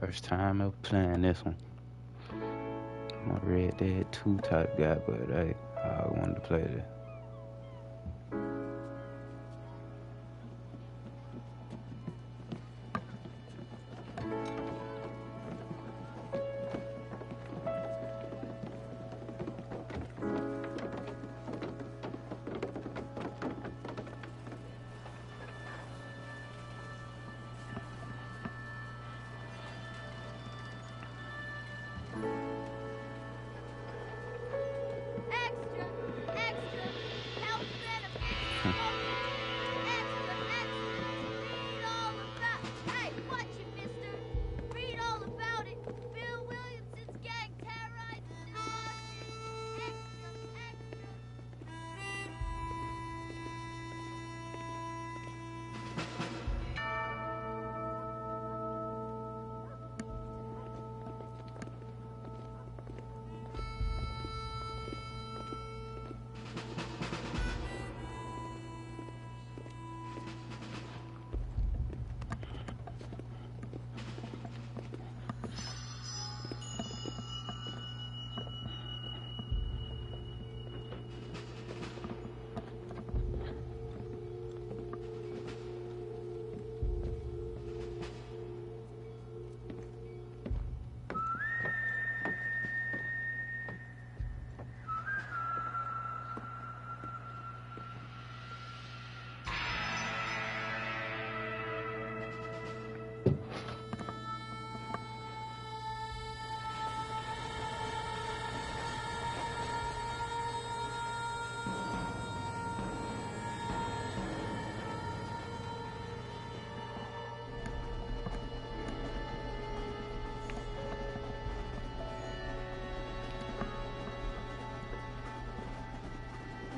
First time ever playing this one. I'm a Red Dead 2 type guy, but hey, I wanted to play this. Extra! Extra! Health benefits! Extra! Extra! Read all about... Hey, watch it, mister! Read all about it! Bill Williamson's gang terrorizes the Washington! Extra! Extra!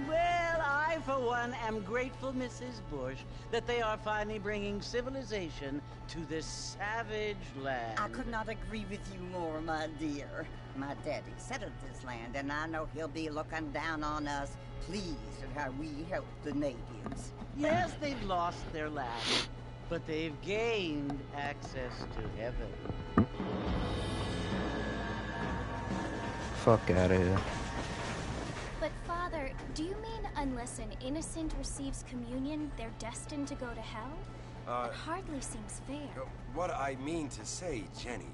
Well, I, for one, am grateful, Mrs. Bush, that they are finally bringing civilization to this savage land. I could not agree with you more, my dear. My daddy settled this land, and I know he'll be looking down on us, pleased at how we help the natives. Yes, they've lost their land, but they've gained access to heaven. Fuck out of here. But, Father, do you mean unless an innocent receives communion, they're destined to go to hell? It hardly seems fair. What I mean to say, Jenny,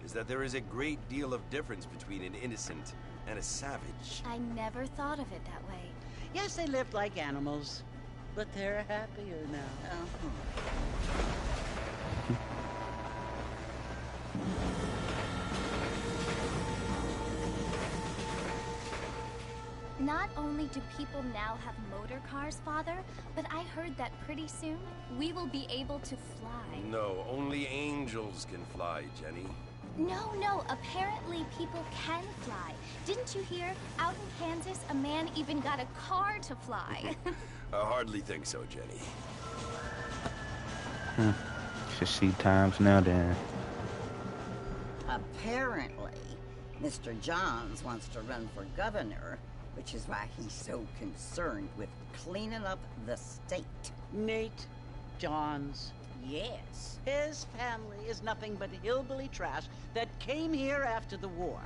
is that there is a great deal of difference between an innocent and a savage. I never thought of it that way. Yes, they lived like animals, but they're happier now. Not only do people now have motor cars, Father, but I heard that pretty soon we will be able to fly. No, only angels can fly, Jenny. No, apparently people can fly. Didn't you hear? Out in Kansas, a man even got a car to fly. I hardly think so, Jenny. Should see times now then. Apparently, Mr. Johns wants to run for governor, which is why he's so concerned with cleaning up the state. Nate Johns. Yes. His family is nothing but hillbilly trash that came here after the war.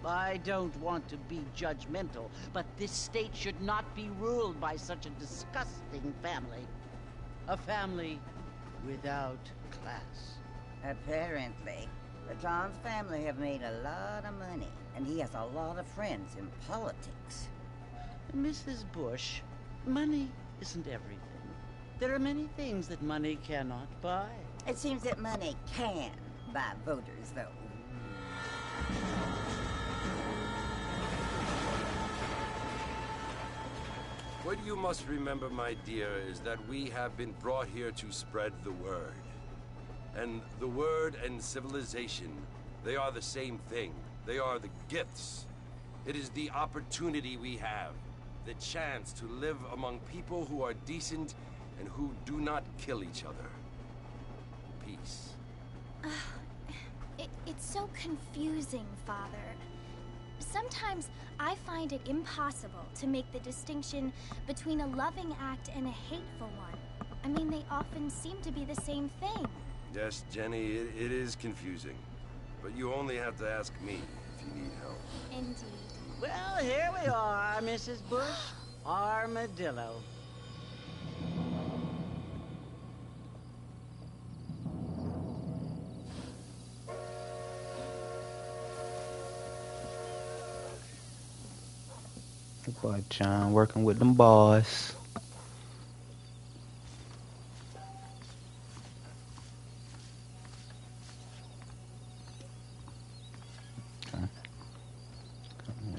I don't want to be judgmental, but this state should not be ruled by such a disgusting family. A family without class. Apparently, the Johns family have made a lot of money, and he has a lot of friends in politics. Mrs. Bush, money isn't everything. There are many things that money cannot buy. It seems that money can buy voters, though. What you must remember, my dear, is that we have been brought here to spread the word. And the word and civilization, they are the same thing. They are the gifts. It is the opportunity we have, the chance to live among people who are decent and who do not kill each other. Peace. It's so confusing, Father. Sometimes I find it impossible to make the distinction between a loving act and a hateful one. I mean, they often seem to be the same thing. Yes, Jenny, it is confusing. But you only have to ask me if you need help. Indeed. Well, here we are, Mrs. Bush. Armadillo. The boy John working with them boys.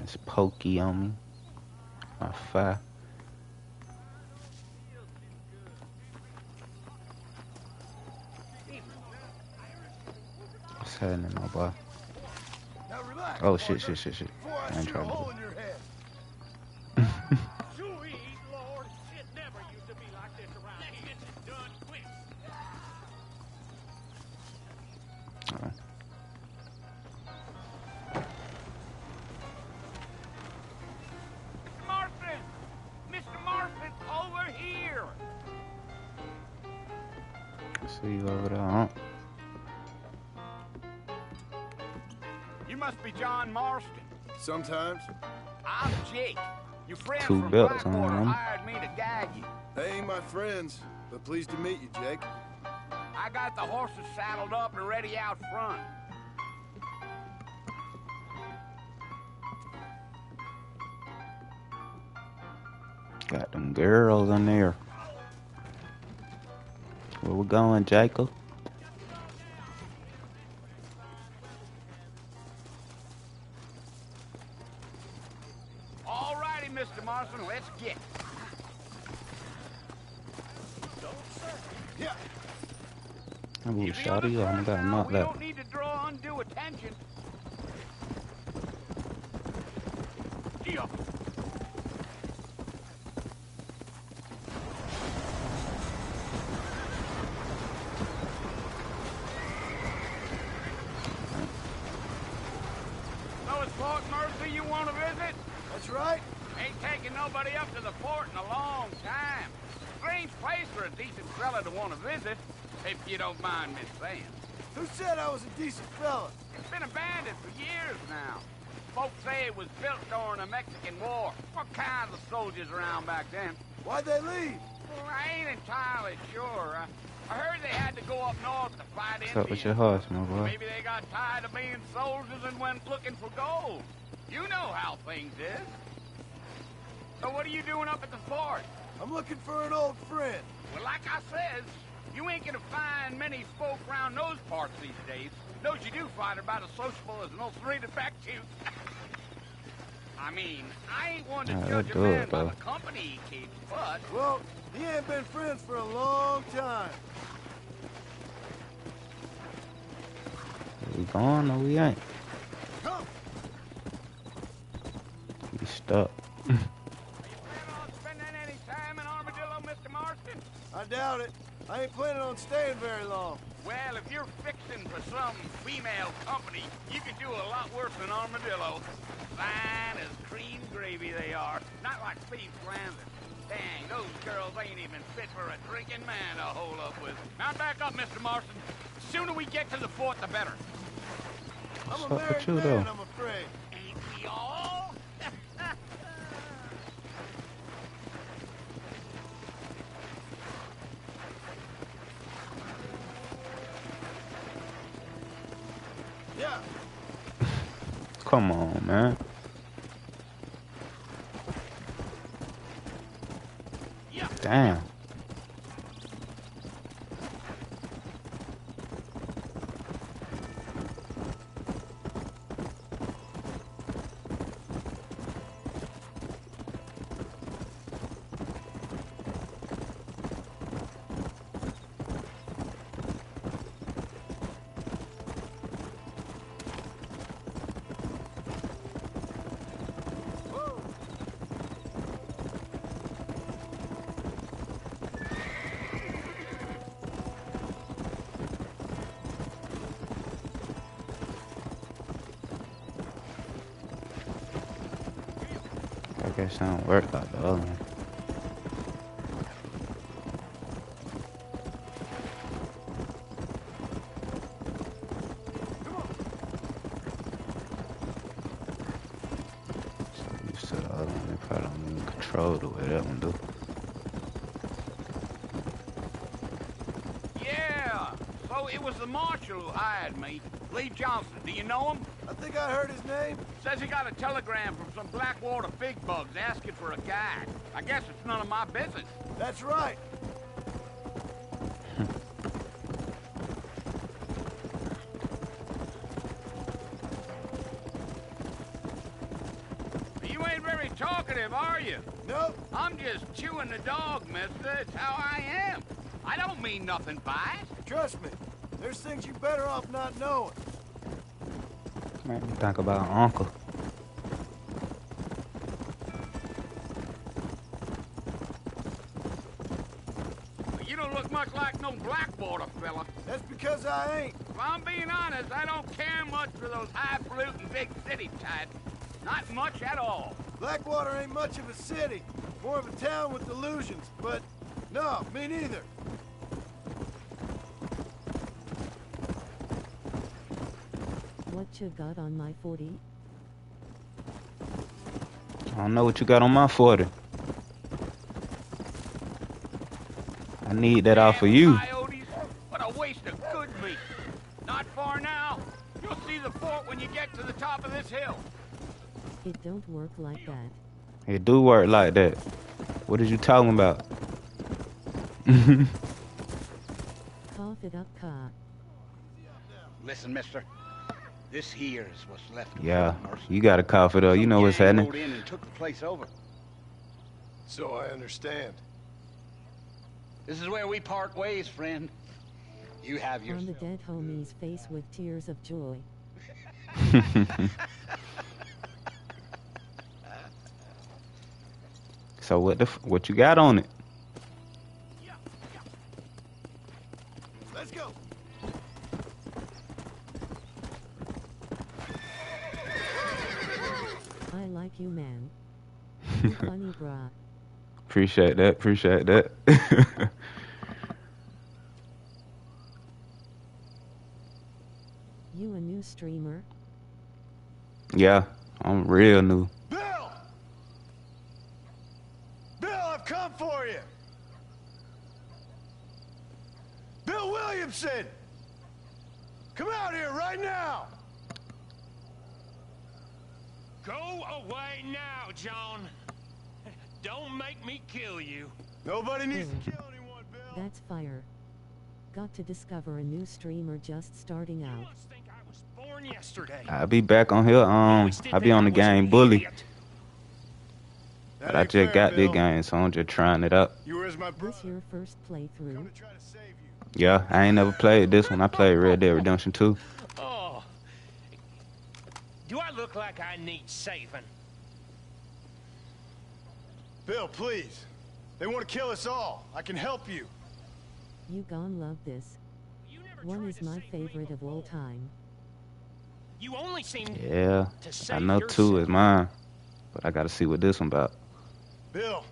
It's pokey on me. My fire. What's happening, my boy? Oh shit. I ain't trying to do it. See you over there, huh? You must be John Marston. Sometimes. I'm Jake. Your friends Two from belts on Blackwater them. hired me to guide you. They ain't my friends, but pleased to meet you, Jake. I got the horses saddled up and ready out front. Got them girls in there. Where we going, Jacob? All righty, Mr. Marston, let's get. Yeah. Ooh, You be on shawty, the oh my first god, now. not We that. don't need to draw undue attention. Yeah. So it's Fort Mercy you want to visit? That's right. Ain't taking nobody up to the fort in a long time. Strange place for a decent fella to want to visit, if you don't mind me saying. Who said I was a decent fella? It's been abandoned for years now. Folks say it was built during the Mexican War. What kinds of soldiers around back then? Why'd they leave? Well, I ain't entirely sure. I heard they had to go up north to fight What's up with Indians. your horse, my boy? Maybe they got tired of being soldiers and went looking for gold. You know how things is. So what are you doing up at the fort? I'm looking for an old friend. Well, like I says, you ain't gonna find many folk around those parts these days. Those you do find are about as sociable as an ulcerated back tooth. I mean, I ain't one to Yeah, judge a they'll do man it, by though. the company he keeps, but... Well, he ain't been friends for a long time. We going or we ain't? Come. We stuck. Are you planning on spending any time in Armadillo, Mr. Marston? I doubt it. I ain't planning on staying very long. Well, if you're fixing for some female company, you could do a lot worse than Armadillo. Fine as cream gravy they are. Not like Steve Flanders. Dang, those girls ain't even fit for a drinking man to hole up with. Now back up, Mr. Marston. The sooner we get to the fort, the better. I'm What's a up with married you, man, though? I'm afraid. Ain't we all? Yeah. Come on, man. Yeah. Damn. I guess it don't work like the other one. control the way that one do. Yeah, so it was the marshal who hired me. Lee Johnson, do you know him? I think I heard his name. Says he got a telegram from some Blackwater big bugs asking for a guide. I guess it's none of my business. That's right. You ain't very talkative, are you? Nope. I'm just chewing the dog, mister. It's how I am. I don't mean nothing by it. Trust me. There's things you better off not knowing. Make me think about Uncle. You don't look much like no Blackwater fella. That's because I ain't. If I'm being honest, I don't care much for those highfalutin big city types. Not much at all. Blackwater ain't much of a city. More of a town with illusions, but no, me neither. What you got on my 40? I don't know what you got on my 40. I need that off of you. Coyotes, what a waste of good meat. Not far now. You'll see the fort when you get to the top of this hill. It don't work like that. It do work like that. What are you talking about? Cough it up, car. Listen, mister. This here is what's left of Yeah, Mercy. you gotta cough it up. You know what's Some gang happening. rode in and took the place over. So I understand. This is where we part ways, friend. You have your. On the dead homie's face with tears of joy. So what you got on it? Let's go. I like you, man. You funny, brah. Appreciate that. Appreciate that. You a new streamer? Yeah, I'm real new. Bill! Bill, I've come for you! Bill Williamson! Come out here right now! Go away now, John. Don't make me kill you. Nobody needs to kill anyone, Bill. That's fire. Got to discover a new streamer just starting You out. must think I was born yesterday. I'll be back on here. I'll be on the game Bully. That But I ain't just fair, got this Bill. game, so I'm just trying it out. You were as my This brother. your first playthrough? Come to try to save you. Yeah, I ain't never played this one. I played Red Dead Redemption 2. Oh. Do I look like I need saving? Bill, please. They want to kill us all. I can help you. You gon' love this. You never One tried is to my save me favorite of all before. time. You only seem Yeah, to I save know 2 is yourself. mine. But I gotta see what this one about. Bill,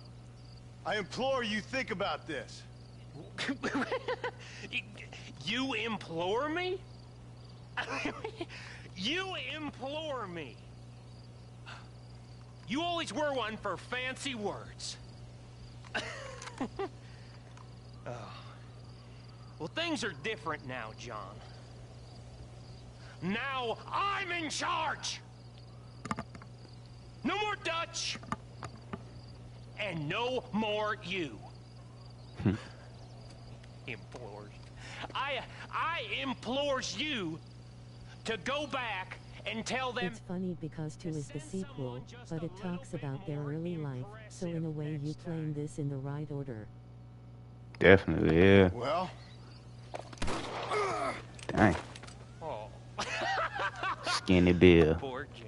I implore you think about this. You implore me? You implore me. You always were one for fancy words. Oh. Well, things are different now, John. Now I'm in charge. No more Dutch. And no more you. Implores. I implores you to go back and tell them. It's funny because 2 is the sequel, but it talks about their early life, so in a way you claim this in the right order. Definitely, yeah. Well, Dang. Oh, Skinny Bill. poor John.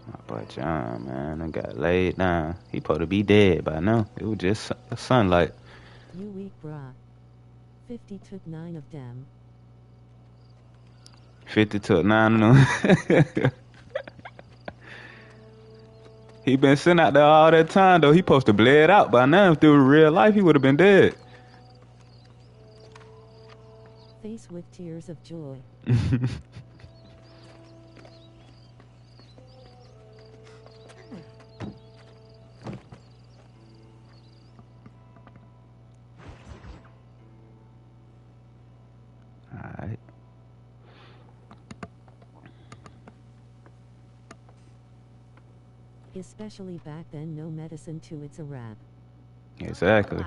My boy John, man, I got laid down. He supposed to be dead by now. It was just sunlight. You weak, brah. 50 took 9 of them. 50 took 9 of them. He been sitting out there all that time, though. He supposed to bled out by now. If it was real life, he would have been dead. Face with tears of joy. Alright. Especially back then, no medicine to it's a wrap. Exactly.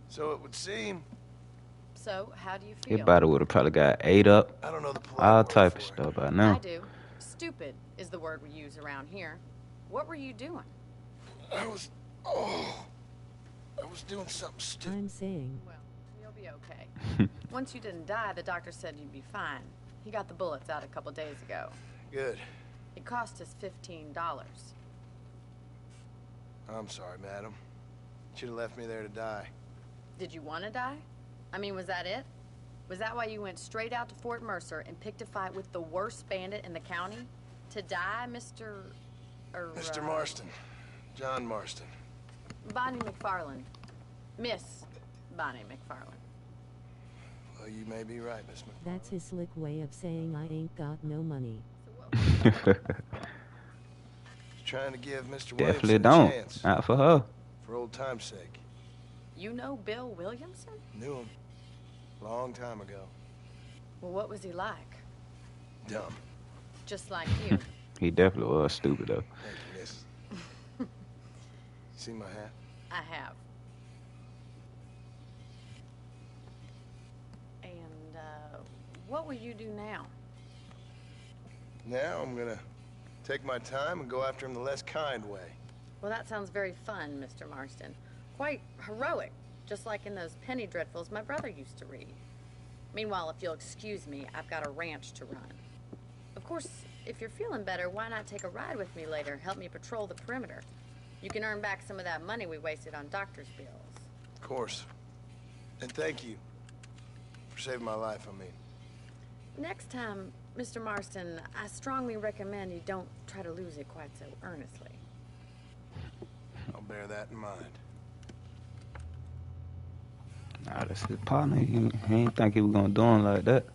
So it would seem. So, how do you feel? His body would have probably got ate up. I don't know the polite all word type for of it. stuff by now. I do. Stupid is the word we use around here. What were you doing? I was doing something stupid. I'm saying. Well, you'll be okay. Once you didn't die, the doctor said you'd be fine. He got the bullets out a couple days ago. Good. It cost us $15. I'm sorry, madam. Should have left me there to die. Did you want to die? I mean, was that it? Was that why you went straight out to Fort Mercer and picked a fight with the worst bandit in the county? To die, Mr. Mr. Marston. John Marston. Bonnie McFarland. Miss Bonnie McFarland. Well, you may be right, Miss McFarland. That's his slick way of saying I ain't got no money. Trying to give Mr. Definitely Williamson don't. a chance. Not for her. For old time's sake. You know Bill Williamson? Knew him. Long time ago. Well, what was he like? Dumb. Just like you. He definitely was stupid, though. Thank you, miss. See my hat? I have. And, what will you do now? Now I'm gonna take my time and go after him the less kind way. Well, that sounds very fun, Mr. Marston. Quite heroic, just like in those penny dreadfuls my brother used to read. Meanwhile, if you'll excuse me, I've got a ranch to run. Of course, if you're feeling better, why not take a ride with me later? Help me patrol the perimeter. You can earn back some of that money we wasted on doctor's bills. Of course. And thank you for saving my life, I mean. Next time, Mr. Marston, I strongly recommend you don't try to lose it quite so earnestly. I'll bear that in mind. Nah, that's his partner. He ain't think he was gonna do him like that.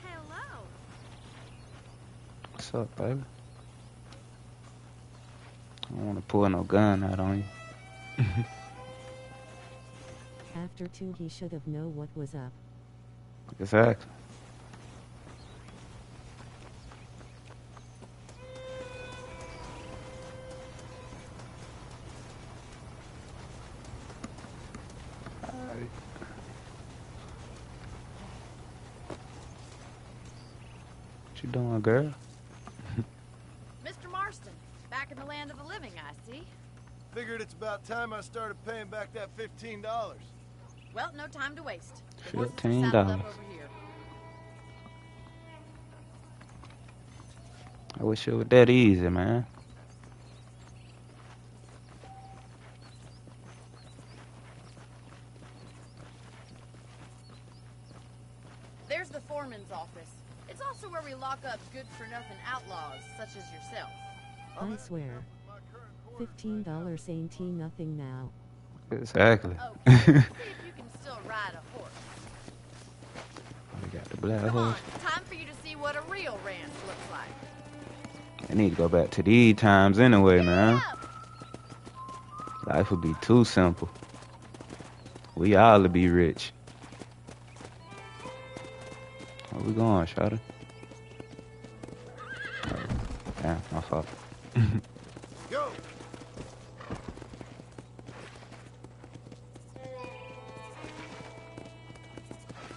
Hello. What's up, baby? I don't want to pull no gun out on you. After 2, he should have known what was up. Exactly. Alright. What you doing, girl? Mr. Marston, back in the land of the living, I see. Figured it's about time I started paying back that $15. Well, no time to waste. The horses are $15. saddled up over here. I wish it was that easy, man. There's the foreman's office. It's also where we lock up good-for-nothing outlaws, such as yourself. I swear. $15 ain't nothing now. Exactly. Oh, see if you can still ride a horse. We got the black Come on, horse. time for you to see what a real ranch looks like. I need to go back to these times anyway, man. Up. Life would be too simple. We all would be rich. Where we going, Shawty? Damn, my fault. Go!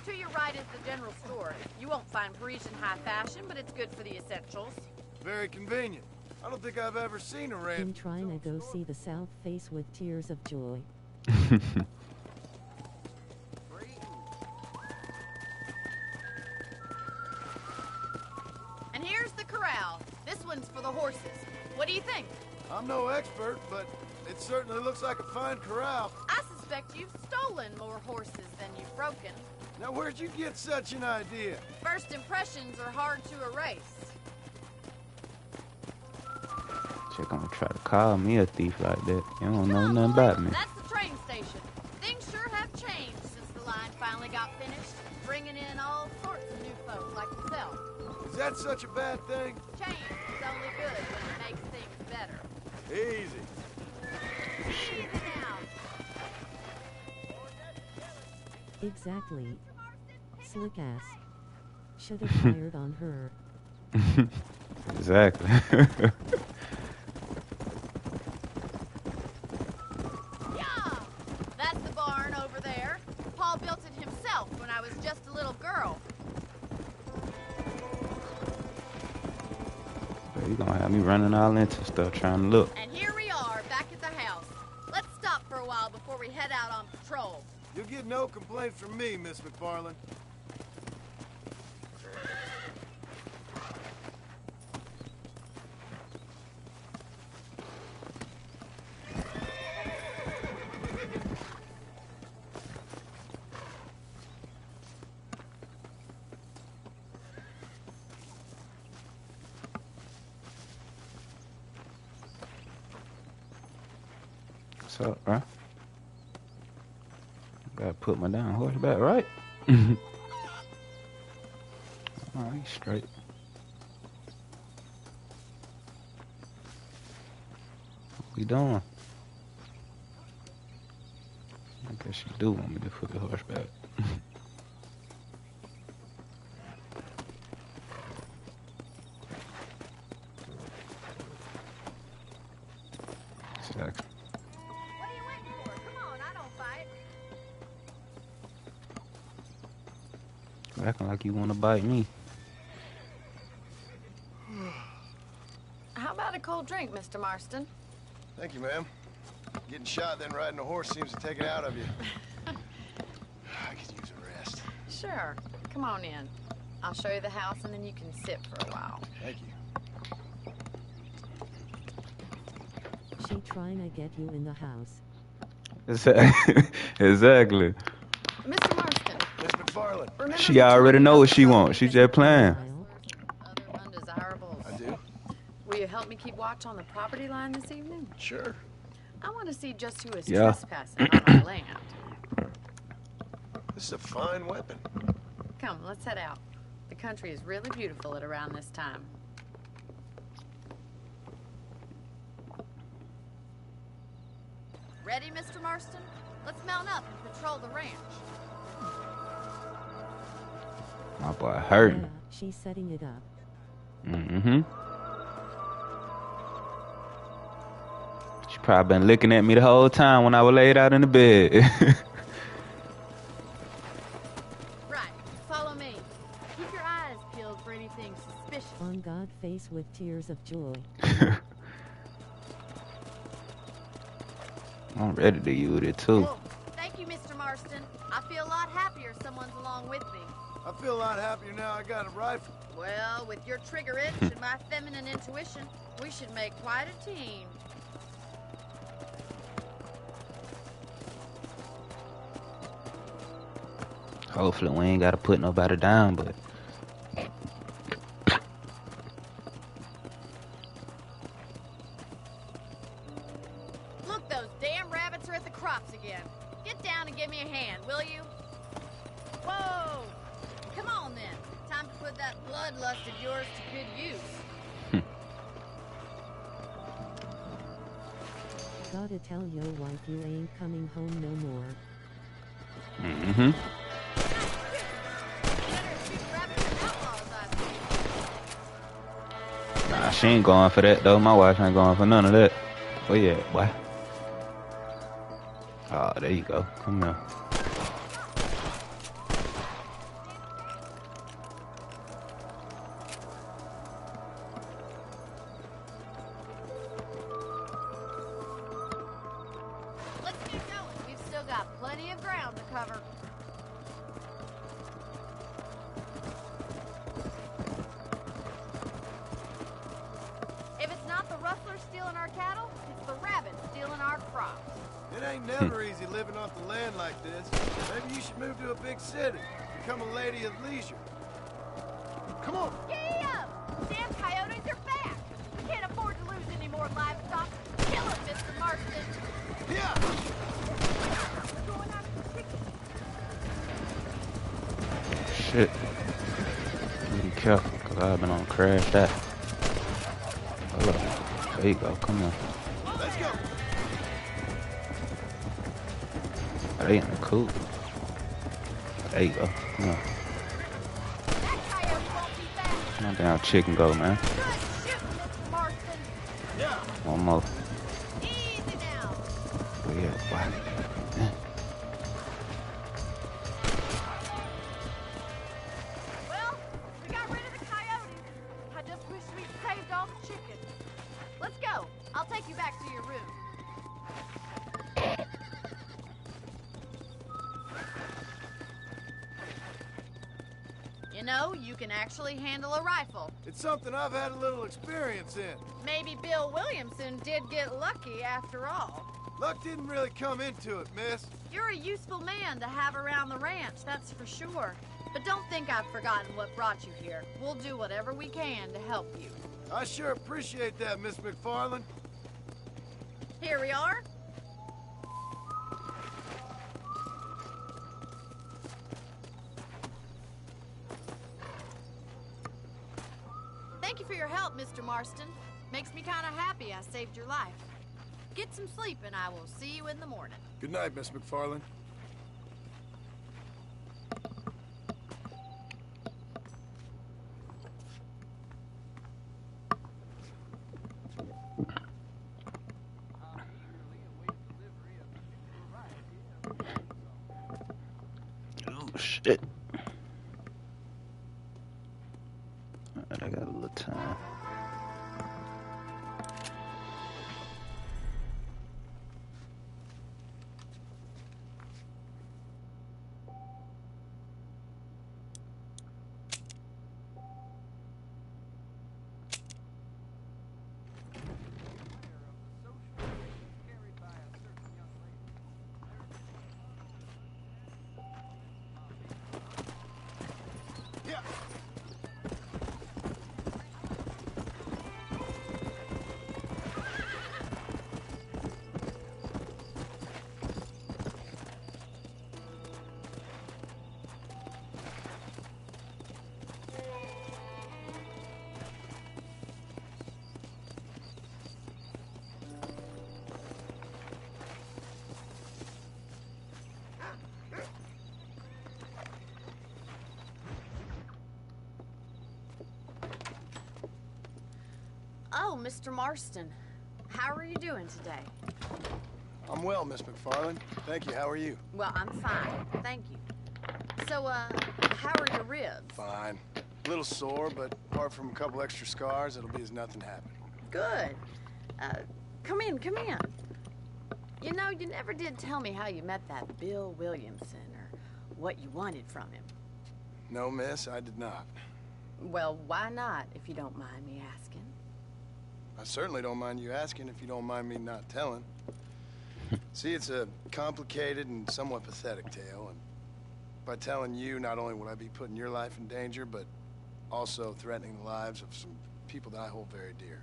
To your right is the general store. You won't find Parisian high fashion, but it's good for the essentials. Very convenient. I don't think I've ever seen a Been ranch. trying to go see the South Face with tears of joy. And here's the corral. This one's for the horses. What do you think? I'm no expert, but it certainly looks like a fine corral. I suspect suspect you've stolen more horses than you've broken. Now, where'd you get such an idea? First impressions are hard to erase. She gonna try to call me a thief like that. You don't know nothing about me. That's the train station. Things sure have changed since the line finally got finished, bringing in all sorts of new folk like yourself. Is that such a bad thing? Change is only good when it makes things better. Easy. Easy now. Exactly. Slick ass. Should have fired on her. Exactly. Yeah! That's the barn over there. Paul built it himself when I was just a little girl. You gonna have me running all into stuff trying to look. And here we are, back at the house. Let's stop for a while before we head out on patrol. You'll get no complaint from me, Miss McFarland. What's up, bro? Gotta put my damn horse back, right? Oh, he's straight. What we doing? I guess you do want me to put the horse back. Exactly. What are you waiting for? Come on, I don't fight. Acting like you want to bite me. How about a cold drink, Mr. Marston? Thank you, ma'am. Getting shot, then riding a horse seems to take it out of you. I could use a rest. Sure. Come on in. I'll show you the house, and then you can sit for a while. Thank you. She trying to get you in the house. Exactly. Mr. Marston. Miss McFarland. Remember She already know what she wants. She just playing. other undesirables? I do. Will you help me keep watch on the property line this evening? Sure. I want to see just who is Yeah. trespassing on my land. This is a fine weapon. Come, let's head out. The country is really beautiful at around this time. Ready, Mr. Marston? Let's mount up and patrol the ranch. My boy hurting. Yeah, she's setting it up. Mm-hmm. She probably been looking at me the whole time when I was laid out in the bed. Right, follow me. Keep your eyes peeled for anything suspicious. On God face with tears of joy. I'm ready to use it too. Oh, thank you, Mr. Marston. I feel a lot happier someone's along with me. I feel a lot happier now I got a rifle. Well, with your trigger itch and my feminine intuition, we should make quite a team. Hopefully we ain't gotta put nobody down, but Look, those damn rabbits are at the crops again. Get down and give me a hand, will you? Whoa! Come on, then. Time to put that bloodlust of yours to good use. Gotta tell yo wife you ain't coming home no more. mm-hmm. Nah, she ain't going for that though. My wife ain't going for none of that. Where you at, boy? Oh, there you go. Come here. Let's get going. We've still got plenty of ground to cover. If it's not the rustler stealing our cattle, it's the rabbits stealing our crops. It ain't never easy living off the land like this. Maybe you should move to a big city. Become a lady of leisure. Come on! Giddy up! Damn coyotes are back! We can't afford to lose any more livestock. Kill it, Mr. Marston! Yeah! We're going after the chickens. Shit. Be careful, cause I've been on crash that. Hold up. There you go, come on. Let's go! They in the coop. There you go, come on. That coyote won't be back. Come on down, chicken go, man. Good shooting, Mr. Marston. Yeah! One more. Easy now. Weird, why? Well, we got rid of the coyotes. I just wish we'd saved all the chickens. Let's go. I'll take you back to your room. You know, you can actually handle a rifle. It's something I've had a little experience in. Maybe Bill Williamson did get lucky after all. Luck didn't really come into it, miss. You're a useful man to have around the ranch, that's for sure. But don't think I've forgotten what brought you here. We'll do whatever we can to help you. I sure appreciate that, Miss McFarland. Here we are. Thank you for your help, Mr. Marston. Makes me kind of happy I saved your life. Get some sleep and I will see you in the morning. Good night, Miss McFarland. Oh, shit. Alright, I got a little time. Yeah! Oh, Mr. Marston. How are you doing today? I'm well, Miss McFarland. Thank you. How are you? Well, I'm fine. Thank you. So, how are your ribs? Fine. A little sore, but apart from a couple extra scars, it'll be as nothing happened. Good. Come in, come in. You know, you never did tell me how you met that Bill Williamson or what you wanted from him. No, miss, I did not. Well, why not, if you don't mind me asking? I certainly don't mind you asking if you don't mind me not telling. See, it's a complicated and somewhat pathetic tale, and by telling you, not only would I be putting your life in danger, but also threatening the lives of some people that I hold very dear.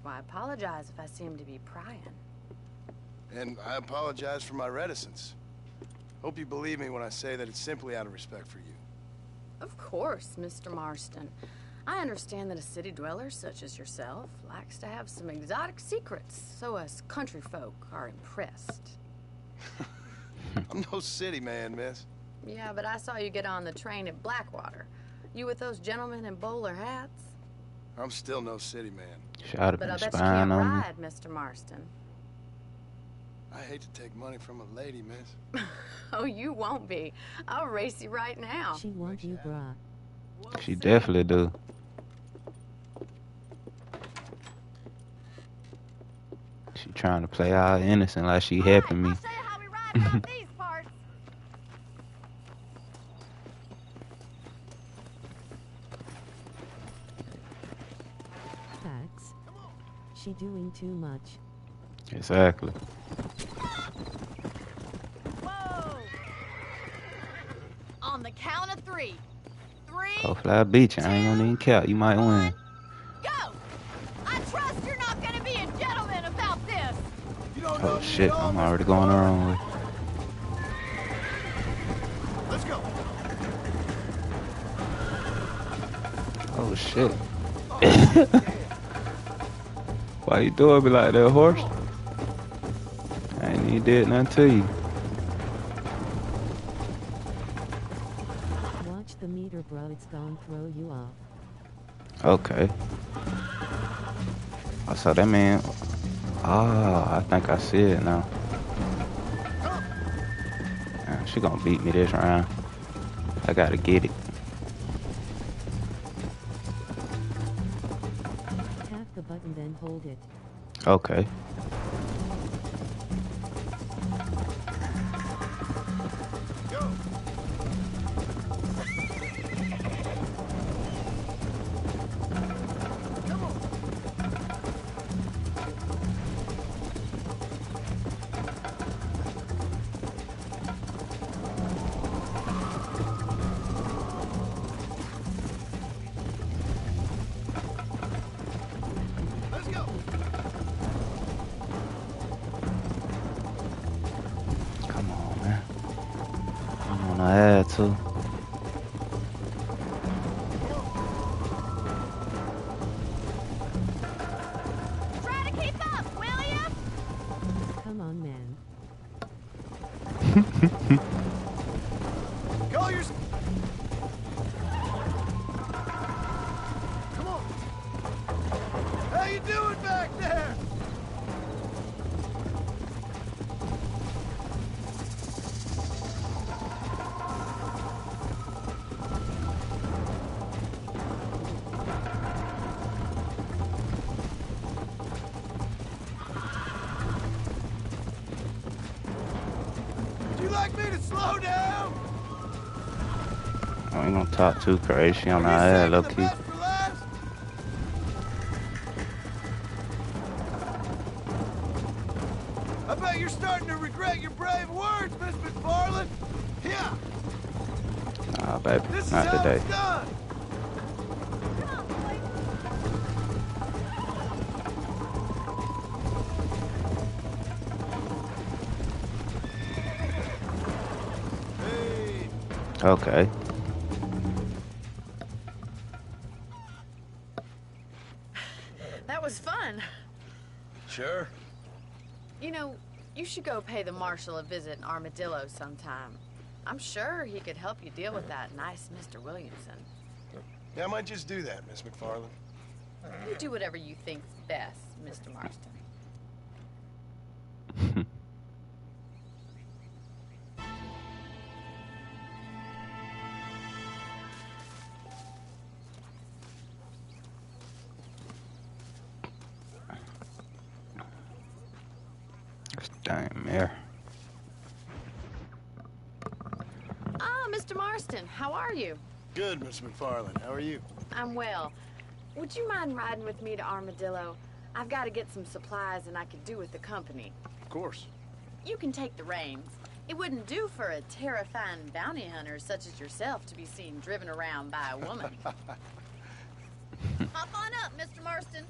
Well, I apologize if I seem to be prying. And I apologize for my reticence. Hope you believe me when I say that it's simply out of respect for you. Of course, Mr. Marston. I understand that a city dweller such as yourself likes to have some exotic secrets, so us country folk are impressed. I'm no city man, miss. Yeah, but I saw you get on the train at Blackwater. You with those gentlemen in bowler hats? I'm still no city man. Should have But I been bet you spying can't on me. ride, Mr. Marston. I hate to take money from a lady, miss. Oh, you won't be. I'll race you right now. She want you, brah. She definitely do. She trying to play all innocent like she helping me. I'll show you how we ride around these parts. Pax. she doing too much? Exactly. Whoa! On the count of 3. 3. Hopefully I beat you. I ain't gonna even count. You might win. Go! I trust you're not gonna be a gentleman about this. You don't Oh shit, I'm already going the wrong way. Let's go. Oh shit. Why you doing me like that, horse? I ain't even did nothing to you. Watch the meter, bro. It's gonna throw you off. Okay. I saw that man. Ah, I think I see it now. She gonna beat me this round. I gotta get it. Tap the button, then hold it. Okay. I had to. Try to keep up, will ya? Come on, man. Call your... Come on. How you doing back there? Slow down. I ain't gonna talk too crazy on that head, low key. I bet you're starting to regret your brave words, Miss McFarland. Yeah. Nah, baby, this not is how today. It's done. Okay. That was fun. Sure. You know, you should go pay the marshal a visit in Armadillo sometime. I'm sure he could help you deal with that nice Mr. Williamson. Yeah, I might just do that, Miss McFarland. You do whatever you think's best, Mr. Marston. Damn mare. Ah, Mr. Marston, how are you? Good, Miss McFarland. How are you? I'm well. Would you mind riding with me to Armadillo? I've got to get some supplies and I could do with the company. Of course. You can take the reins. It wouldn't do for a terrifying bounty hunter such as yourself to be seen driven around by a woman. Hop on up, Mr. Marston.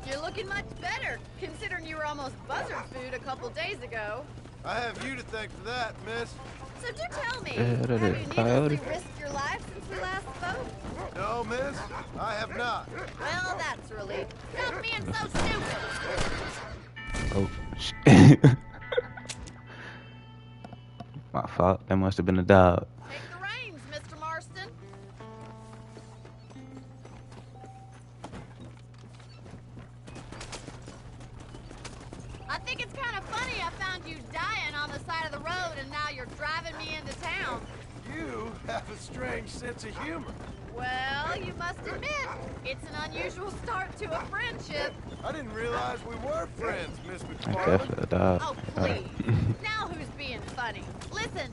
You're looking much better, considering you were almost buzzard food a couple days ago. I have you to thank for that, miss. So do tell me, Yeah, that have is you coyote. needlessly risked your life since we last spoke? No, miss, I have not. Well, that's a relief. Stop being so stupid. Oh, shit. My fault. That must have been a dog. Take the reins, Mr. Marston. I think it's kind of funny I found you dying on the side of the road and now you're driving me into town. You have a strange sense of humor. Well, you must admit, it's an unusual start to a friendship. I didn't realize we were friends, Miss I McFarland. guess a dog. Oh, please. Now who's being funny? Listen,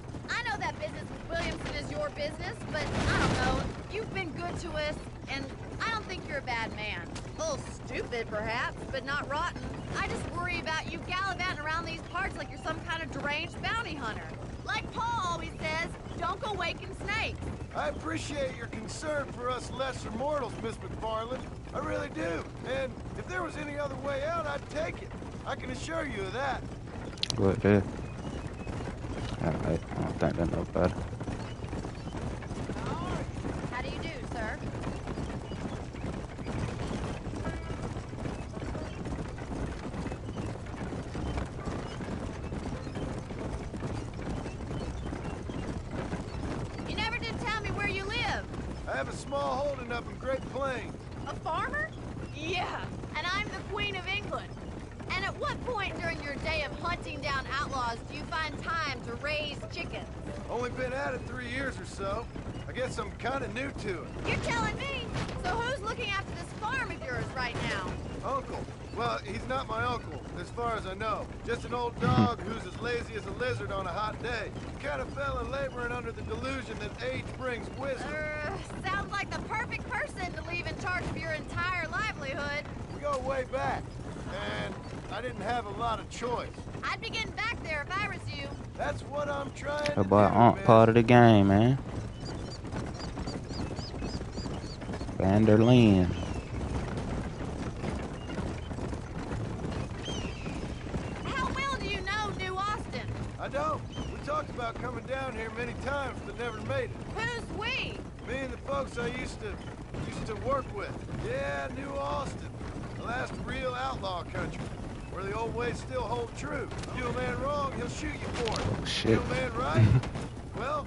your business, but I don't know. You've been good to us, and I don't think you're a bad man. A little stupid, perhaps, but not rotten. I just worry about you gallivanting around these parts like you're some kind of deranged bounty hunter. Like Paul always says, don't go waking snakes. I appreciate your concern for us lesser mortals, Miss McFarland. I really do. And if there was any other way out, I'd take it. I can assure you of that. What there? Alright, I don't think that's no better. How do you do, sir? You never did tell me where you live. I have a small holding up in Great Plains. A farmer? Yeah, and I'm the Queen of England. And at what point during your day of hunting down outlaws do you find time to raise chickens? Only been at it 3 years or so. I guess I'm kind of new to it. You're telling me? So who's looking after this farm of yours right now? Uncle. Well, he's not my uncle, as far as I know. Just an old dog who's as lazy as a lizard on a hot day. He kind of fell in laboring under the delusion that age brings wisdom. Sounds like the perfect person to leave in charge of your entire livelihood. We go way back, and I didn't have a lot of choice. I'd be getting back there if I was you. That's what I'm trying to That boy do, Aunt man. part of the game, man. Vanderlyn. How well do you know New Austin? I don't. We talked about coming down here many times, but never made it. Who's we? Me and the folks I used to work with. Yeah, New Austin. The last real outlaw country. Where the old ways still hold true. You do a man wrong, he'll shoot you for it. Oh, shit. You do a man right, well,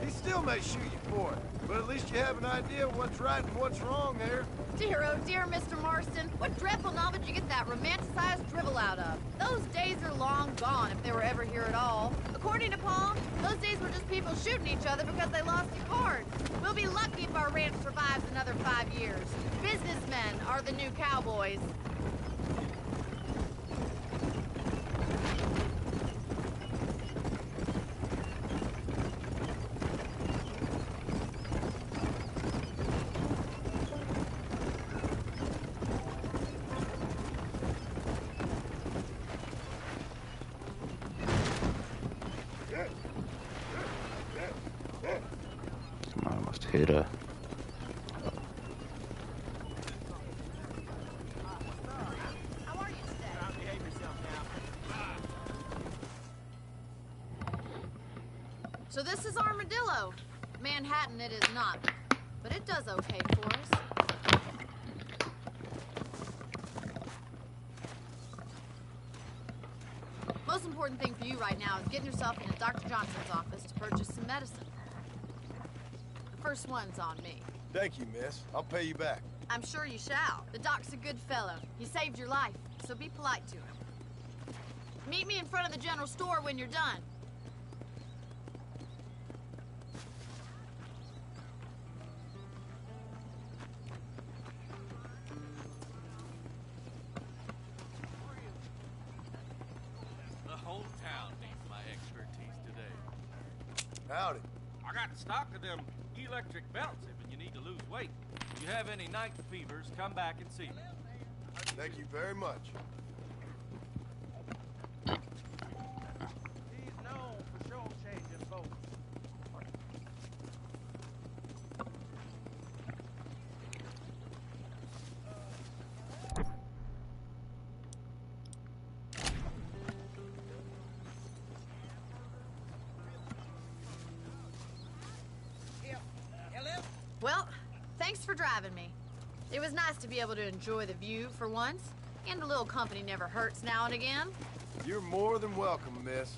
he still may shoot you for it. But at least you have an idea of what's right and what's wrong there. Dear, oh dear, Mr. Marston. What dreadful novel did you get that romanticized drivel out of? Those days are long gone, if they were ever here at all. According to Paul, those days were just people shooting each other because they lost the cards. We'll be lucky if our ranch survives another 5 years. Businessmen are the new cowboys. Somebody must hit her. How are you today? Behave yourself now. So this is Armadillo. Manhattan it is not, but it does okay for us. Most important thing for you right now is getting yourself into Dr. Johnson's office to purchase some medicine. The first one's on me. Thank you, miss. I'll pay you back. I'm sure you shall. The doc's a good fellow. He saved your life, so be polite to him. Meet me in front of the general store when you're done. The whole town needs my expertise today. Howdy. I got stock of them electric belts if you need to lose weight. If you have any night fevers, come back and see me. Thank you very much. He's known for sure changing boats. Well, thanks for driving me. It was nice to be able to enjoy the view for once, and a little company never hurts now and again. You're more than welcome, miss.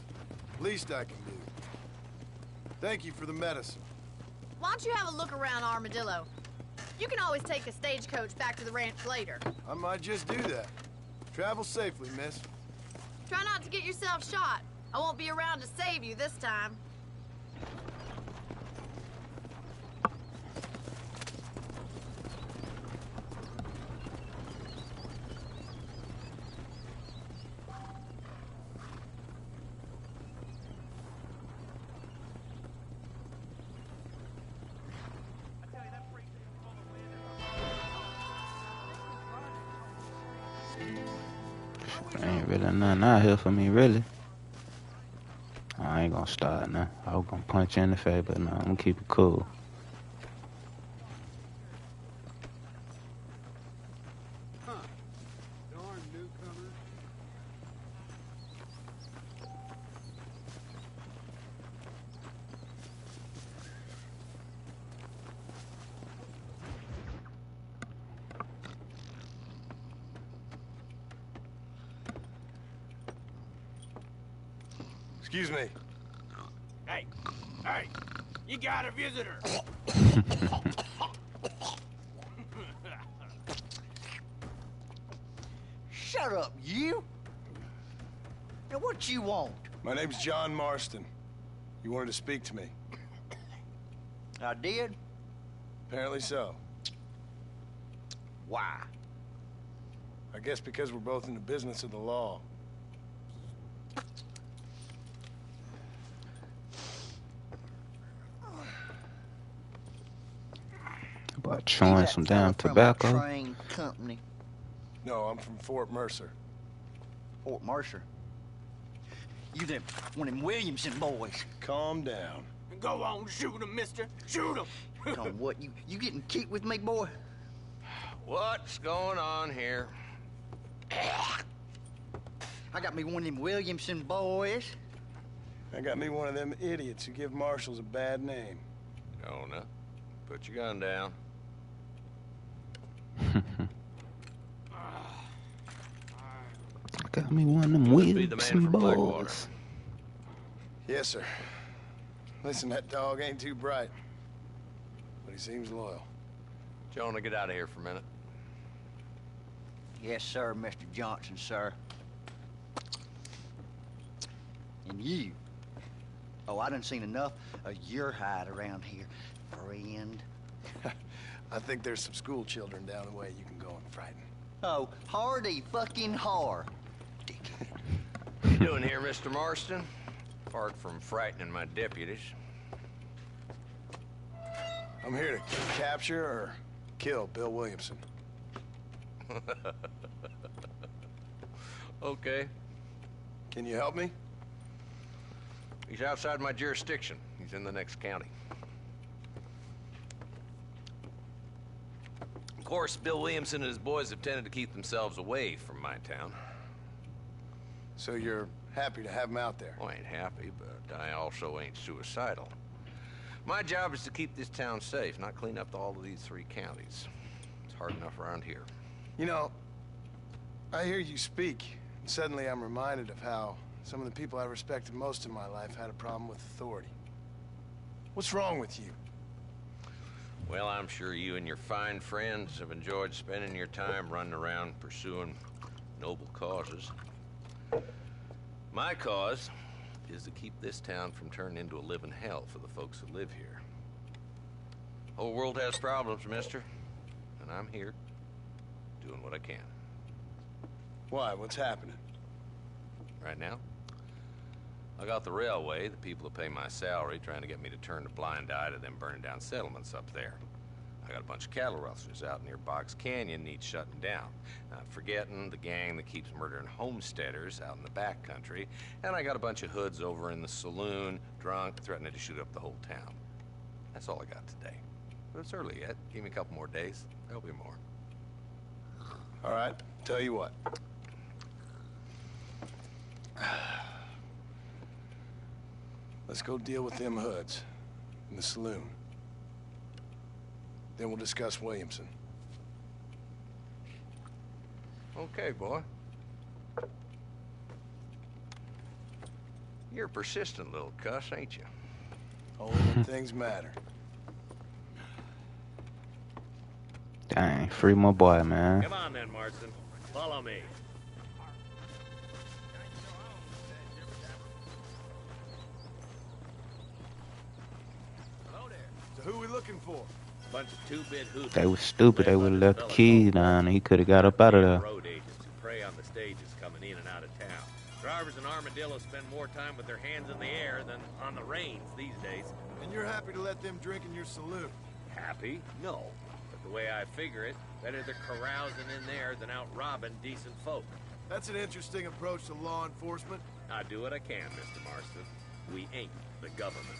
Least I can do. Thank you for the medicine. Why don't you have a look around Armadillo? You can always take a stagecoach back to the ranch later. I might just do that. Travel safely, miss. Try not to get yourself shot. I won't be around to save you this time. really nothing out here for me, really. I ain't gonna start now. I was gonna punch you in the face, but no, I'm gonna keep it cool. Excuse me. Hey, you got a visitor. Shut up, you. Now, what you want? My name's John Marston. You wanted to speak to me. I did? Apparently so. Why? I guess because we're both in the business of the law. About chewing some damn tobacco. Train company. No, I'm from Fort Mercer. Fort Mercer? You them one of them Williamson boys. Calm down. Go on, shoot him, mister. Shoot him. On what? You getting keep with me, boy? What's going on here? I got me one of them Williamson boys. I got me one of them idiots who give marshals a bad name. Jonah, put your gun down. Got me one of them Williamson boys. Yes, sir. Listen, that dog ain't too bright, but he seems loyal. Jonah, get out of here for a minute. Yes, sir, Mr. Johnson, sir. And you. Oh, I done seen enough of your hide around here, friend. I think there's some school children down the way you can go and frighten. Oh, hardy fucking har. What you doing here, Mr. Marston? Apart from frightening my deputies. I'm here to capture or kill Bill Williamson. Okay. Can you help me? He's outside my jurisdiction. He's in the next county. Of course, Bill Williamson and his boys have tended to keep themselves away from my town. So you're happy to have him out there? Well, I ain't happy, but I also ain't suicidal. My job is to keep this town safe, not clean up all of these 3 counties. It's hard enough around here. You know, I hear you speak, and suddenly I'm reminded of how some of the people I respected most in my life had a problem with authority. What's wrong with you? Well, I'm sure you and your fine friends have enjoyed spending your time running around pursuing noble causes. My cause is to keep this town from turning into a living hell for the folks who live here. The whole world has problems, mister, and I'm here doing what I can. Why? What's happening? Right now, I got the railway, the people who pay my salary, trying to get me to turn a blind eye to them burning down settlements up there. I got a bunch of cattle rustlers out near Box Canyon needs shutting down. Not forgetting the gang that keeps murdering homesteaders out in the back country. And I got a bunch of hoods over in the saloon, drunk, threatening to shoot up the whole town. That's all I got today. But it's early yet. Give me a couple more days. There'll be more. All right, tell you what. Let's go deal with them hoods in the saloon. Then we'll discuss Williamson. Okay, boy. You're a persistent little cuss, ain't you? Only when things matter. Dang, free my boy, man. Come on then, Marston. Follow me. Hello there. So who we looking for? Bunch of two-bit hoodlums. They was stupid. They would have left the keys down and he could have got up out of there. Road agents who prey on the stages coming in and out of town. Drivers in Armadillo spend more time with their hands in the air than on the reins these days. And you're happy to let them drink in your saloon? Happy? No. But the way I figure it, better they're carousing in there than out robbing decent folk. That's an interesting approach to law enforcement. I do what I can, Mr. Marston. We ain't the government.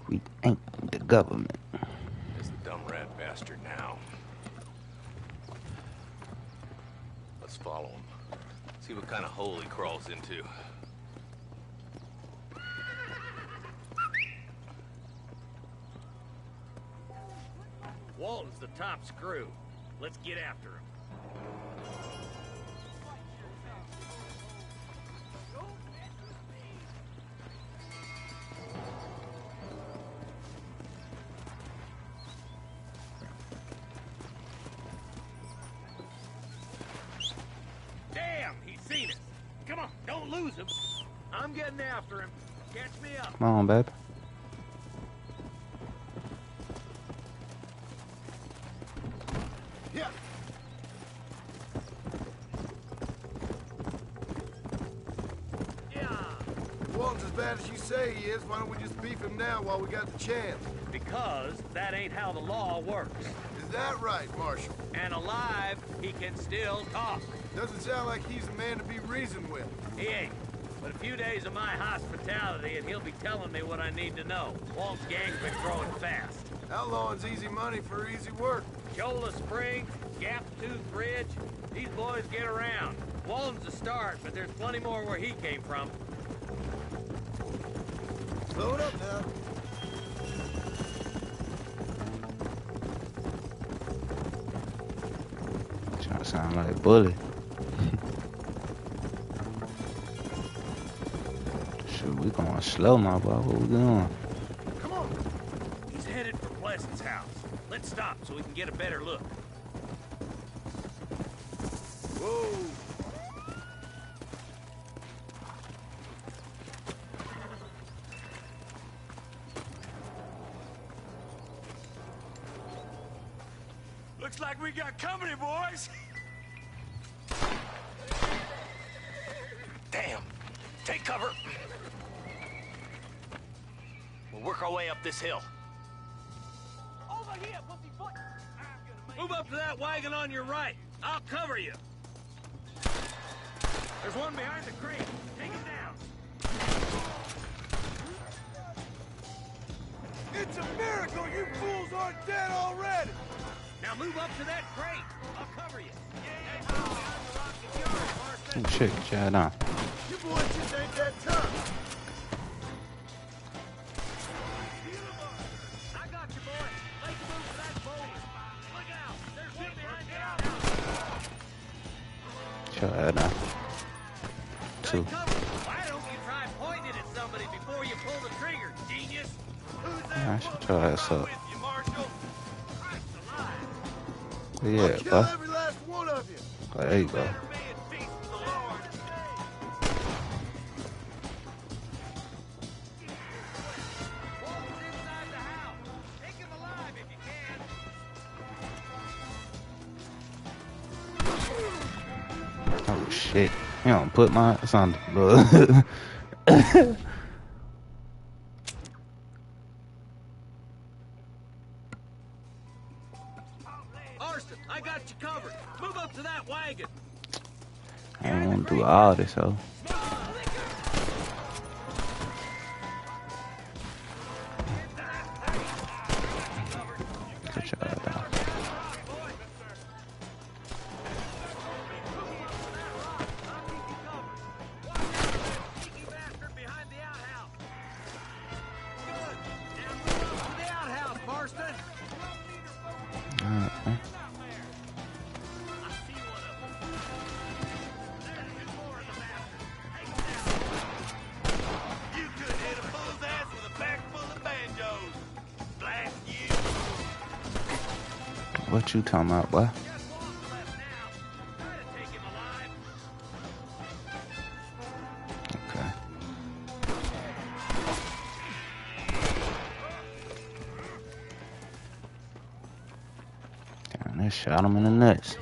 We ain't the government. It's the dumb rat bastard now. Let's follow him. See what kind of hole he crawls into. Walton's the top screw. Let's get after him. Damn, he's seen us. Come on, don't lose him. I'm getting after him. Catch me up. Come on, babe. Yeah. If Walton's as bad as you say he is, why don't we just beef him now while we got the chance? Because that ain't how the law works. Is that right, Marshal? And alive, he can still talk. Doesn't sound like he's a man to be reasoned with. He ain't. But a few days of my hospitality and he'll be telling me what I need to know. Walt's gang's been growing fast. Outlawing's easy money for easy work. Shola Springs, Gap Tooth Bridge, these boys get around. Walton's a start, but there's plenty more where he came from. Load up now. Trying to sound like a bully. Shoot, we going slow, my boy. What we doing? Come on. He's headed for Pleasant's house. Let's stop so we can get a better look. Whoa. Looks like we got company, boys. Damn. Take cover. We'll work our way up this hill. Over here, pussyfoot. Move up to that wagon on your right. I'll cover you. There's one behind the crate. Take him down. It's a miracle you fools aren't dead already. Now move up to that crate. I'll cover you. Oh, shit, get down. You boys just ain't that tough. I got you, boy. Make a move for that boulder. Look out. There's one behind the outhouse. Shut down. Two. Why don't you try pointing it at somebody before you pull the trigger, genius? I should try that up. You, Marshal. Yeah, I'll kill bud. every last one of you. There you go. Oh shit. You don't put my it's on the Arston, I got you covered. Move up to that wagon. I don't want to do all this, though. Get your ass down. Alright, what you talking about, boy? Okay. Damn, they shot him in the nuts.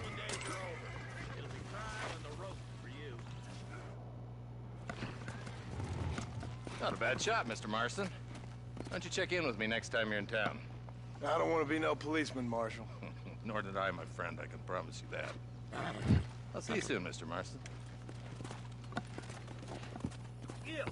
Not a bad shot, Mr. Marston. Why don't you check in with me next time you're in town? I don't want to be no policeman, Marshal. Nor did I, my friend, I can promise you that. I'll see you soon, Mr. Marston. Yeah.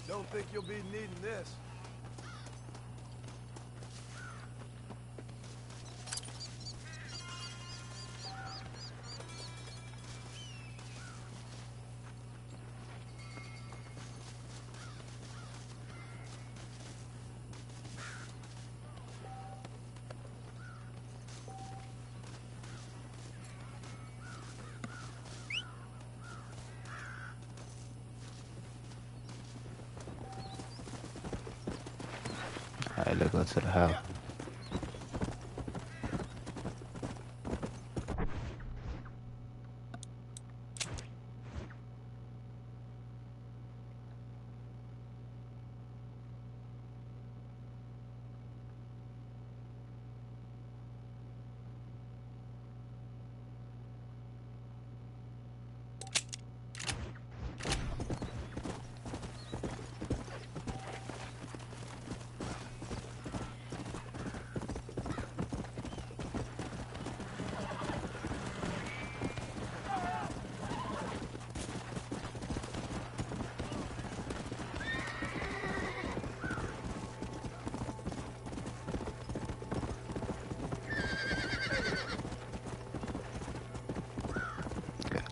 Don't think you'll be needing this. Alright, let's go to the house.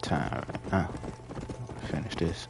Time right now. Finish this.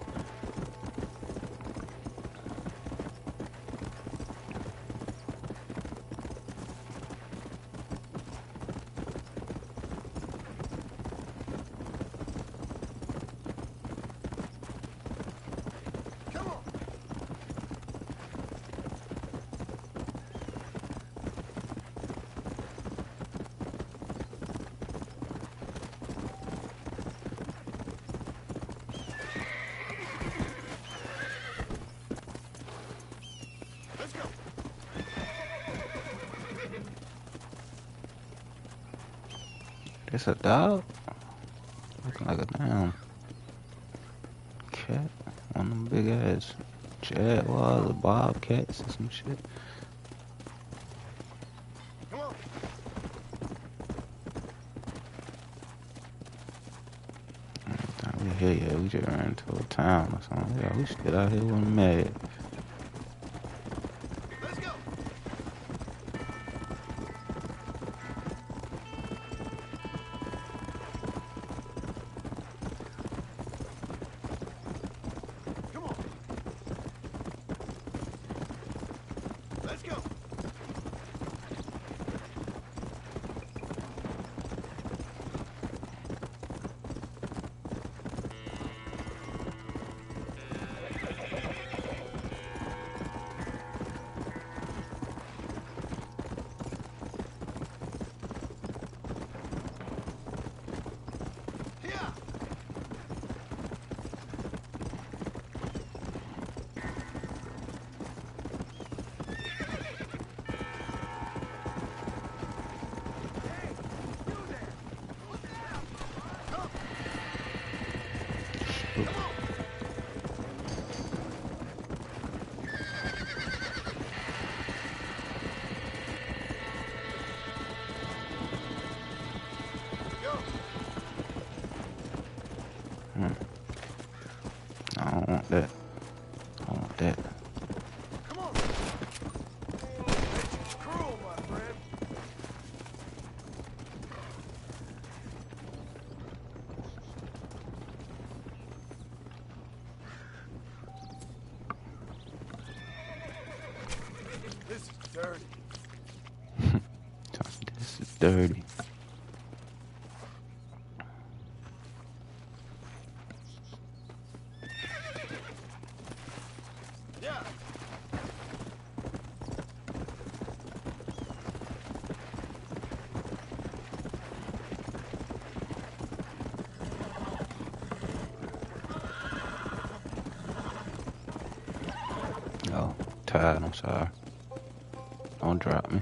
It's a dog? Looking like a damn cat. One of them big ass jaguars or bobcats or some shit. Come on. We here yet. We just ran into a town or something. Yeah, we should get out here with a mad. I don't want that. I want that. Come on. Nature's cruel, my friend. This is dirty. This is dirty. died. I'm sorry. Don't drop me.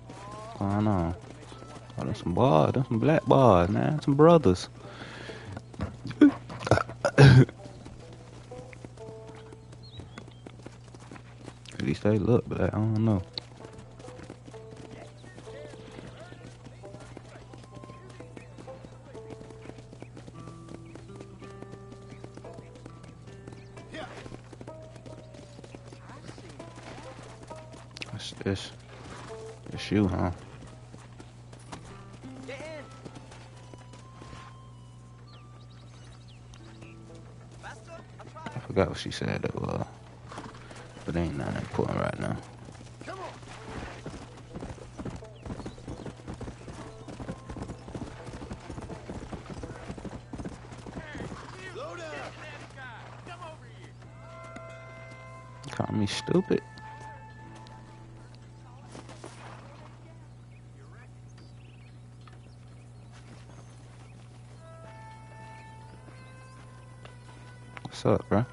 What's going on? Oh, there's some boys. There's some black boys, man. Some brothers. At least they look black. I don't know. It's you, huh? I forgot what she said that was, but it ain't nothing important right now. Call me stupid. What's up, bro?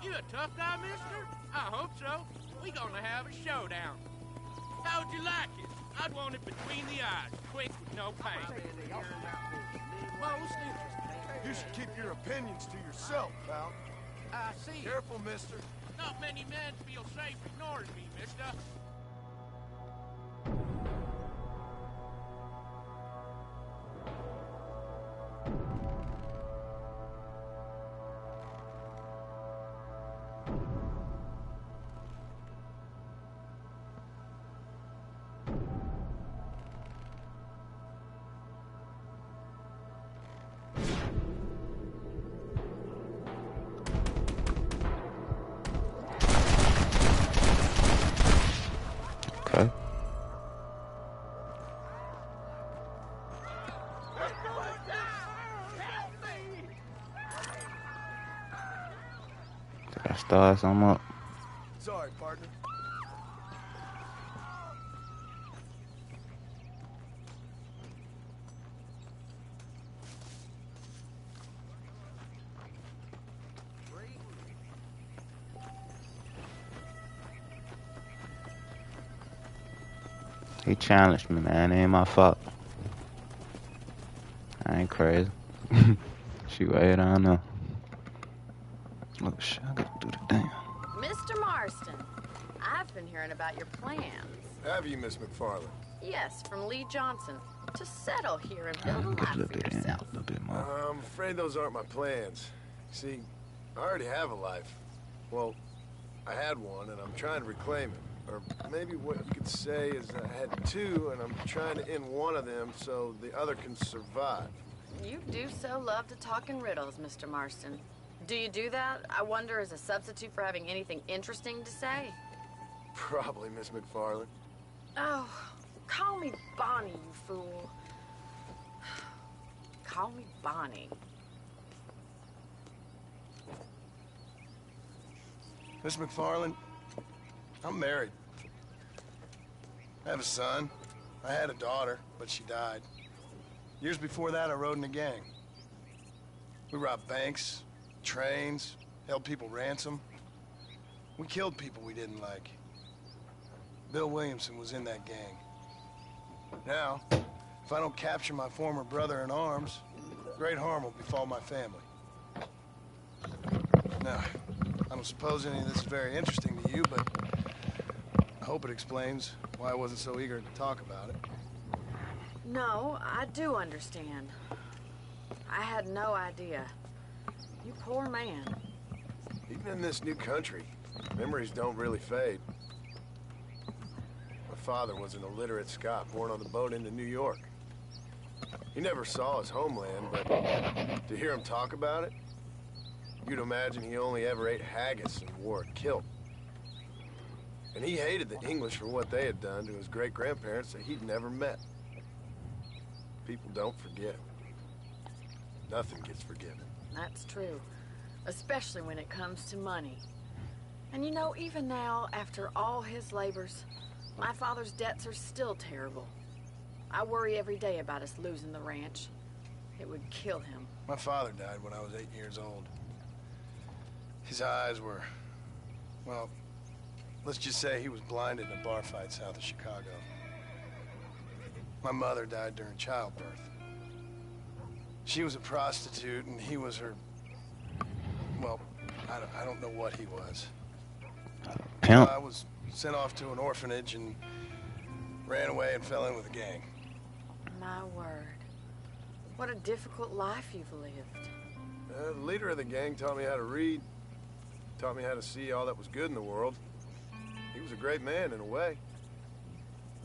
You a tough guy, mister? I hope so. We gonna have a showdown. How'd you like it? I'd want it between the eyes, quick with no pain. Most interesting. You should keep your opinions to yourself, pal. I see. Careful, mister. Not many men feel safe ignoring me, mister. Okay. Did I start some up? Sorry, partner. He challenged me, man. It ain't my fault. I ain't crazy. She way down there. Oh shit, I gotta do the damn. Mr. Marston, I've been hearing about your plans. Have you, Miss McFarland? Yes, from Lee Johnson. To settle here and build a Get a life little for bit in, yourself. a little bit more. I'm afraid those aren't my plans. See, I already have a life. Well, I had one, and I'm trying to reclaim it. Or maybe what you could say is I had two, and I'm trying to end one of them so the other can survive. You do so love to talk in riddles, Mr. Marston. Do you do that, I wonder, as a substitute for having anything interesting to say? Probably, Miss McFarland. Oh, call me Bonnie, you fool. Call me Bonnie. Miss McFarland, I'm married. I have a son. I had a daughter, but she died. Years before that, I rode in a gang. We robbed banks, trains, held people ransom. We killed people we didn't like. Bill Williamson was in that gang. Now, if I don't capture my former brother in arms, great harm will befall my family. Now, I don't suppose any of this is very interesting to you, but I hope it explains why I wasn't so eager to talk about it. No, I do understand. I had no idea. You poor man. Even in this new country, memories don't really fade. My father was an illiterate Scot born on the boat into New York. He never saw his homeland, but to hear him talk about it, you'd imagine he only ever ate haggis and wore a kilt. And he hated the English for what they had done to his great-grandparents that he'd never met. People don't forget. Nothing gets forgiven. That's true. Especially when it comes to money. And you know, even now, after all his labors, my father's debts are still terrible. I worry every day about us losing the ranch. It would kill him. My father died when I was 8 years old. His eyes were, well, let's just say he was blinded in a bar fight south of Chicago. My mother died during childbirth. She was a prostitute, and he was her, well, I don't know what he was. Pimp. I was sent off to an orphanage and ran away and fell in with a gang. My word. What a difficult life you've lived. The leader of the gang taught me how to read, taught me how to see all that was good in the world. He was a great man in a way.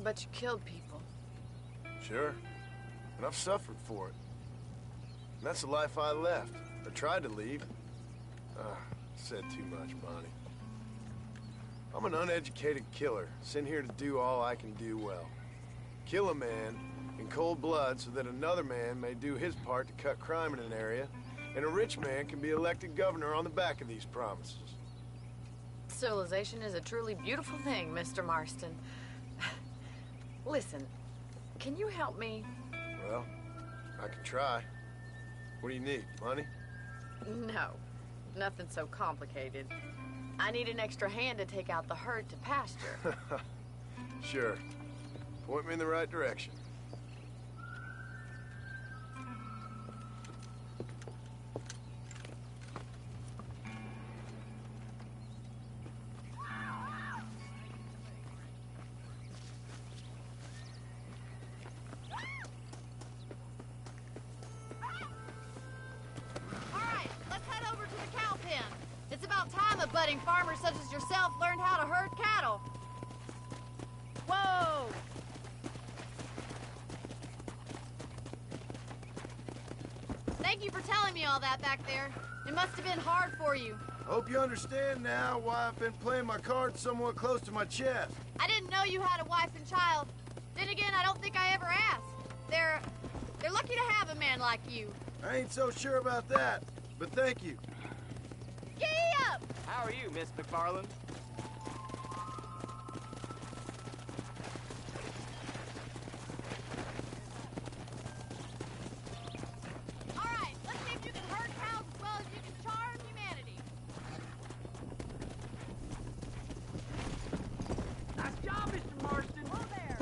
But you killed people. Sure. And I've suffered for it. And that's the life I left, or tried to leave. Said too much, Bonnie. I'm an uneducated killer, sent here to do all I can do well. Kill a man in cold blood so that another man may do his part to cut crime in an area, and a rich man can be elected governor on the back of these promises. Civilization is a truly beautiful thing, Mr. Marston. Listen, can you help me? Well, I can try. What do you need, money? No, nothing so complicated. I need an extra hand to take out the herd to pasture. Sure. Point me in the right direction. Budding farmers such as yourself learned how to herd cattle. Whoa! Thank you for telling me all that back there. It must have been hard for you. Hope you understand now why I've been playing my cards somewhat close to my chest. I didn't know you had a wife and child. Then again, I don't think I ever asked. They're lucky to have a man like you. I ain't so sure about that, but thank you. Giddy up! How are you, Miss McFarland? All right, let's see if you can herd cows as well as you can charm humanity. Nice job, Mr. Marston. Hello there.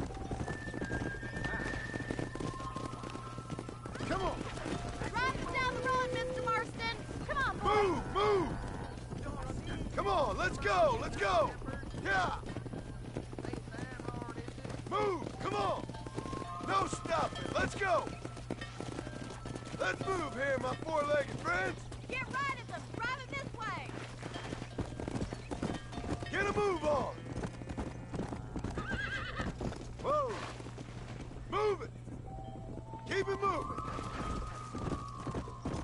Come on. Drive us down the road, Mr. Marston. Come on, boy. Move, move. Come on, let's go, let's go! Yeah! Move, come on! No stopping, let's go! Let's move here, my four-legged friends! Get right at them, drive it this way! Get a move on! Whoa! Move it! Keep it moving!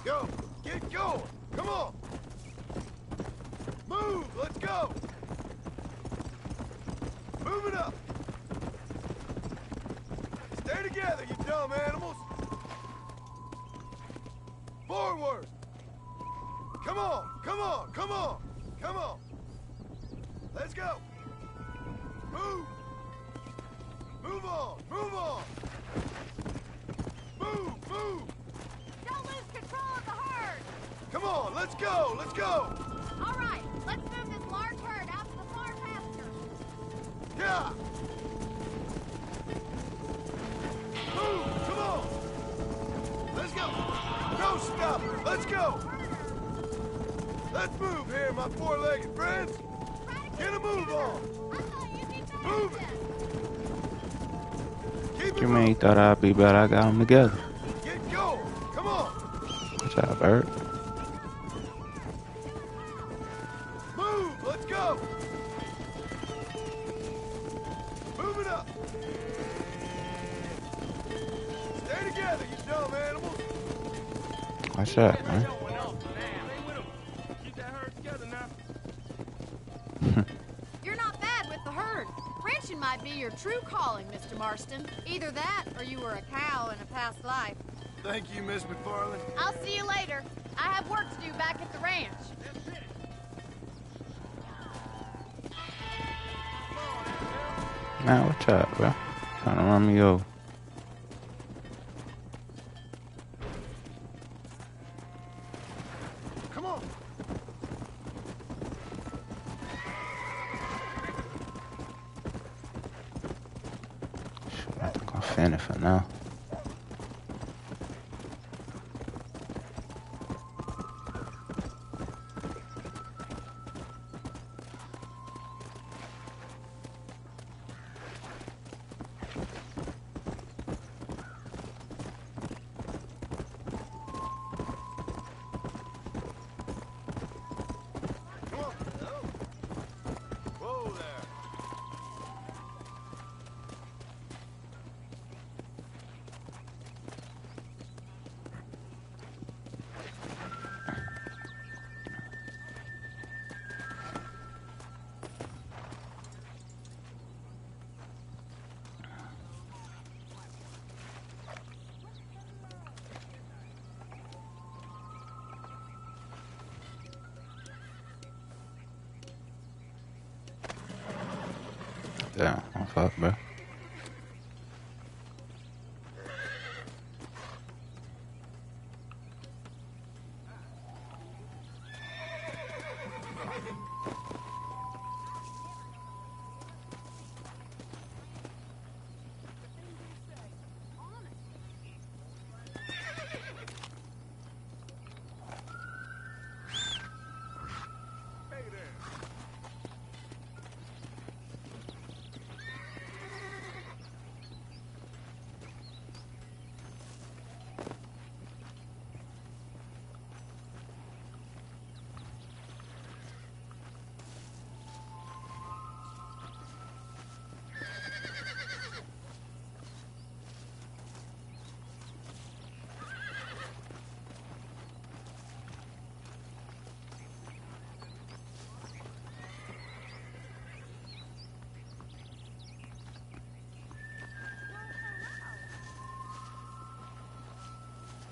Go, get going, come on! Move! Let's go! Move it up! Stay together, you dumb animals! Forward! Come on! Come on! Come on! Come on! Let's go! Move! Move on! Move on! Move! Move! Don't lose control of the herd! Come on! Let's go! Let's go! All right, let's move this large herd out to the far pasture. Yeah! Move! Come on! Let's go! No stopping! Let's go! Let's move here, my four-legged friends! Get a move on! Move it! Keep it You mean you thought I'd be better? I got them together. Get going! Come on! Good job, Bert. Move! Let's go! Move it up! Stay together, you dumb animals! What's that, man? Keep that herd together now. You're not bad with the herd. Ranching might be your true calling, Mr. Marston. Either that, or you were a cow in a past life. Thank you, Miss McFarland. I'll see you later. I have work to do back at the ranch. Man, what's up, bro? Trying to run me over. Come on! I think I'm finished for now. Damn, my fault, bro.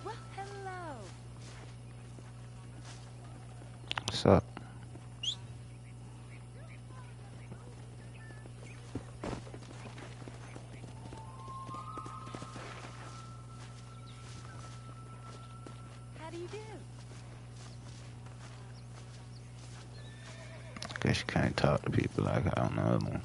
Well, hello. What's up? How do you do? Guess you can't talk to people like I don't know them.